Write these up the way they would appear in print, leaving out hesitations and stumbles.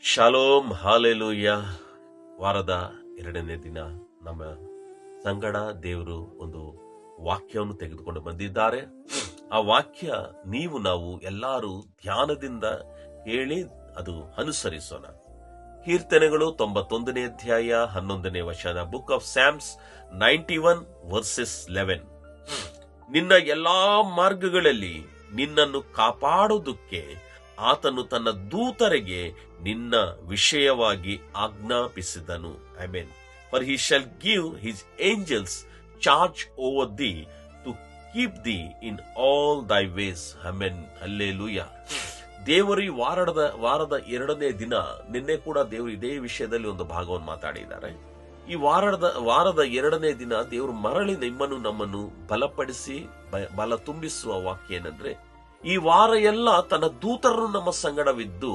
Shalom hallelujah. ವಾರದ 2ನೇ ದಿನ ನಮ್ಮ ಸಂಗಡ ದೇವರು ಒಂದು ವಾಕ್ಯವನ್ನು ತೆಗೆದುಕೊಂಡು ಬಂದಿದ್ದಾರೆ. ಆ ವಾಕ್ಯ ನಾವು ಎಲ್ಲರೂ ಧ್ಯಾನದಿಂದ ಕೇಳಿ ಅದು ಅನುಸರಿಸೋಣ. ಕೀರ್ತನೆಗಳು 91ನೇ ಅಧ್ಯಾಯ 11ನೇ ವಚನ, ಬುಕ್ ಆಫ್ ಸ್ಯಾಮ್ಸ್ 91 ವರ್ಸಸ್ 11. ನಿನ್ನ ಎಲ್ಲಾ ಮಾರ್ಗಗಳಲ್ಲಿ ನಿನ್ನನ್ನು ಕಾಪಾಡುವುದಕ್ಕೆ ಆತನು ತನ್ನ ದೂತರಿಗೆ ನಿನ್ನ ವಿಷಯವಾಗಿ ಆಜ್ಞಾಪಿಸಿದನು. For he shall give his angels charge over thee to keep thee in all thy ways. Hallelujah. ದೇವರು ಈ ವಾರದ 2ನೇ ದಿನ, ನಿನ್ನೆ ಕೂಡ ದೇವರು ಇದೇ ವಿಷಯದಲ್ಲಿ ಒಂದು ಭಾಗವನ್ನು ಮಾತಾಡಿದ್ದಾರೆ. ಈ ವಾರದ 2ನೇ ದಿನ ದೇವರು ಮರಳಿ ನಮ್ಮನ್ನು ಬಲಪಡಿಸಿ ಬಲ ತುಂಬಿಸುವ ವಾಕ್ಯ ಏನಂದ್ರೆ, ಈ ವಾರ ಎಲ್ಲ ತನ್ನ ದೂತರು ನಮ್ಮ ಸಂಗಡವಿದ್ದು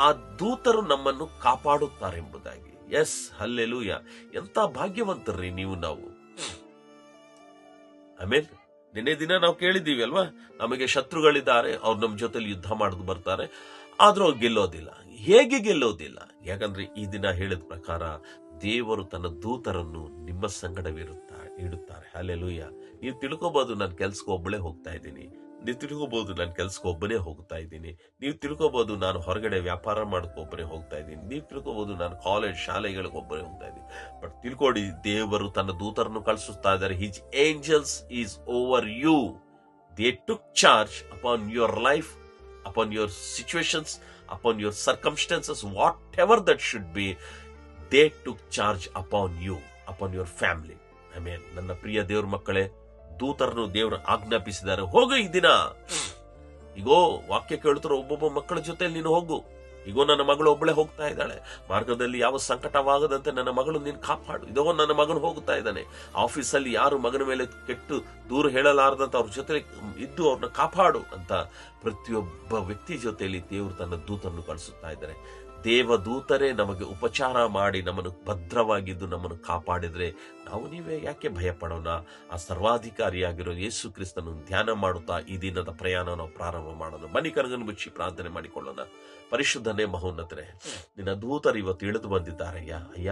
ಆ ದೂತರು ನಮ್ಮನ್ನು ಕಾಪಾಡುತ್ತಾರೆ ಎಂಬುದಾಗಿ. Yes, hallelujah. ಎಂತ ಭಾಗ್ಯವಂತರ್ರಿ ನಾವು. ಆಮೇಲೆ ನಿನ್ನೆ ದಿನ ನಾವು ಕೇಳಿದ್ದೀವಿ ಅಲ್ವಾ, ನಮಗೆ ಶತ್ರುಗಳಿದ್ದಾರೆ, ಅವ್ರು ನಮ್ಮ ಜೊತೆಲಿ ಯುದ್ಧ ಮಾಡೋದು ಬರ್ತಾರೆ, ಆದ್ರೂ ಅವ್ರು ಗೆಲ್ಲೋದಿಲ್ಲ. ಹೇಗೆ ಗೆಲ್ಲೋದಿಲ್ಲ? ಯಾಕಂದ್ರೆ ಈ ದಿನ ಹೇಳಿದ ಪ್ರಕಾರ ದೇವರು ತನ್ನ ದೂತರನ್ನು ನಿಮ್ಮ ಇಡುತ್ತಾರೆ. ಹಲ್ಲೆಲೂಯ. ನೀವು ತಿಳ್ಕೋಬಹುದು, ನಾನು ಕೆಲ್ಸಕ್ಕೆ ಒಬ್ಬಳೇ ಹೋಗ್ತಾ ಇದ್ದೀನಿ. ನೀವು ತಿಳ್ಕೋಬಹುದು, ನಾನು ಕೆಲ್ಸಕ್ಕೆ ಒಬ್ಬನೇ ಹೋಗ್ತಾ ಇದ್ದೀನಿ. ನೀವು ತಿಳ್ಕೋಬಹುದು, ನಾನು ಹೊರಗಡೆ ವ್ಯಾಪಾರ ಮಾಡಕ್ಕೆ ಒಬ್ಬನೇ ಹೋಗ್ತಾ ಇದ್ದೀನಿ. ನೀವು ತಿಳ್ಕೋಬಹುದು, ನಾನು ಕಾಲೇಜ್ ಶಾಲೆಗಳಿಗೆ ಒಬ್ಬನೇ ಹೋಗ್ತಾ ಇದ್ದೀನಿ. ಬಟ್ ತಿಳ್ಕೊಡಿ, ದೇವರು ತನ್ನ ದೂತರನ್ನು ಕಳಿಸುತ್ತಾ ಇದ್ದಾರೆ. His angels is over you. They took charge upon your life, upon your situations, upon your circumstances, whatever that should be. They took charge upon you, upon your family. ನನ್ನ ಪ್ರಿಯ ದೇವ್ರ ಮಕ್ಕಳೇ, ದೂತರನ್ನು ದೇವರು ಆಜ್ಞಾಪಿಸಿದ್ದಾರೆ, ಹೋಗು ಈ ದಿನ. ಈಗೋ ವಾಕ್ಯ ಕೇಳ್ತಾರೋ ಒಬ್ಬೊಬ್ಬ ಮಕ್ಕಳ ಜೊತೆ ನೀನು ಹೋಗು. ಈಗೋ ನನ್ನ ಮಗಳು ಒಬ್ಬಳೆ ಹೋಗ್ತಾ ಇದ್ದಾಳೆ, ಮಾರ್ಗದಲ್ಲಿ ಯಾವ ಸಂಕಟವಾಗದಂತೆ ನನ್ನ ಮಗಳು ನೀನು ಕಾಪಾಡು. ಇದೋ ನನ್ನ ಮಗನು ಹೋಗ್ತಾ ಇದ್ದಾನೆ, ಆಫೀಸಲ್ಲಿ ಯಾರು ಮಗನ ಮೇಲೆ ಕೆಟ್ಟು ದೂರ ಹೇಳಲಾರದಂತ ಅವ್ರ ಜೊತೆ ಇದ್ದು ಅವ್ರನ್ನ ಕಾಪಾಡು ಅಂತ ಪ್ರತಿಯೊಬ್ಬ ವ್ಯಕ್ತಿ ಜೊತೆಯಲ್ಲಿ ದೇವರು ತನ್ನ ದೂತರನ್ನು ಕಳಿಸುತ್ತಾ ಇದ್ದಾರೆ. ದೇವದೂತರೇ ನಮಗೆ ಉಪಚಾರ ಮಾಡಿ ನಮ್ಮನ್ನು ಭದ್ರವಾಗಿದ್ದು ನಮ್ಮನ್ನು ಕಾಪಾಡಿದ್ರೆ ನೀವೇ ಯಾಕೆ ಭಯ ಪಡೋಣ? ಆ ಸರ್ವಾಧಿಕಾರಿಯಾಗಿರೋ ಯೇಸು ಕ್ರಿಸ್ತನನ್ನು ಧ್ಯಾನ ಮಾಡುತ್ತಾ ಈ ದಿನದ ಪ್ರಯಾಣ ನಾವು ಪ್ರಾರಂಭ ಮಾಡೋಣ. ಬನ್ನಿ, ಕರಗನ್ನು ಮುಚ್ಚಿ ಪ್ರಾರ್ಥನೆ ಮಾಡಿಕೊಳ್ಳೋಣ. ಪರಿಶುದ್ಧನೇ, ಮಹೋನ್ನತರೇ, ನಿನ್ನ ದೂತರು ಇವತ್ತು ಇಳಿದು ಬಂದಿದ್ದಾರೆ. ಅಯ್ಯ,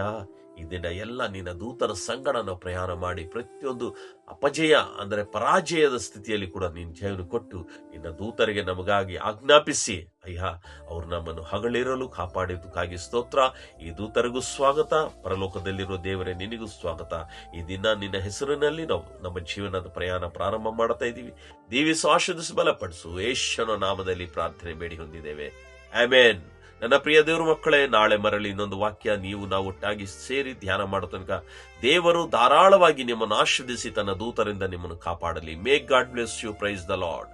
ಈ ದಿನ ಎಲ್ಲ ನಿನ್ನ ದೂತರ ಸಂಗಡ ನಾವು ಪ್ರಯಾಣ ಮಾಡಿ ಪ್ರತಿಯೊಂದು ಅಪಜಯ ಅಂದರೆ ಪರಾಜಯದ ಸ್ಥಿತಿಯಲ್ಲಿ ಕೂಡ ನೀನು ಜಯವನ್ನು ಕೊಟ್ಟು ನಿನ್ನ ದೂತರಿಗೆ ನಮಗಾಗಿ ಆಜ್ಞಾಪಿಸಿ ಅಯ್ಯ ಅವ್ರು ನಮ್ಮನ್ನು ಹಗಳಿರಲು ಕಾಪಾಡಿದ್ದಕ್ಕಾಗಿ ಸ್ತೋತ್ರ. ಈ ದೂತರಿಗೂ ಸ್ವಾಗತ. ಪರಲೋಕದಲ್ಲಿರೋ ದೇವರೇ, ನಿನಗೂ ಸ್ವಾಗತ. ಈ ದಿನ ನಿನ್ನ ಹೆಸರಿನಲ್ಲಿ ನಾವು ನಮ್ಮ ಜೀವನದ ಪ್ರಯಾಣ ಪ್ರಾರಂಭ ಮಾಡ್ತಾ ಇದ್ದೀವಿ. ದೀವಿಸು, ಆಶೀರ್ವದಿಸಿ, ಬಲಪಡಿಸು. ಯೇಸುವಿನ ನಾಮದಲ್ಲಿ ಪ್ರಾರ್ಥನೆ ಬೇಡಿ ಹೊಂದಿದ್ದೇವೆ, ಆಮೆನ್. ನನ್ನ ಪ್ರಿಯ ದೇವ್ರ ಮಕ್ಕಳೇ, ನಾಳೆ ಮರಳಿ ಇನ್ನೊಂದು ವಾಕ್ಯ ನಾವು ಒಟ್ಟಾಗಿ ಸೇರಿ ಧ್ಯಾನ ಮಾಡೋ ತನಕ ದೇವರು ಧಾರಾಳವಾಗಿ ನಿಮ್ಮನ್ನು ಆಶೀರ್ವದಿಸಿ ತನ್ನ ದೂತರಿಂದ ನಿಮ್ಮನ್ನು ಕಾಪಾಡಲಿ. May God bless you. Praise the lord.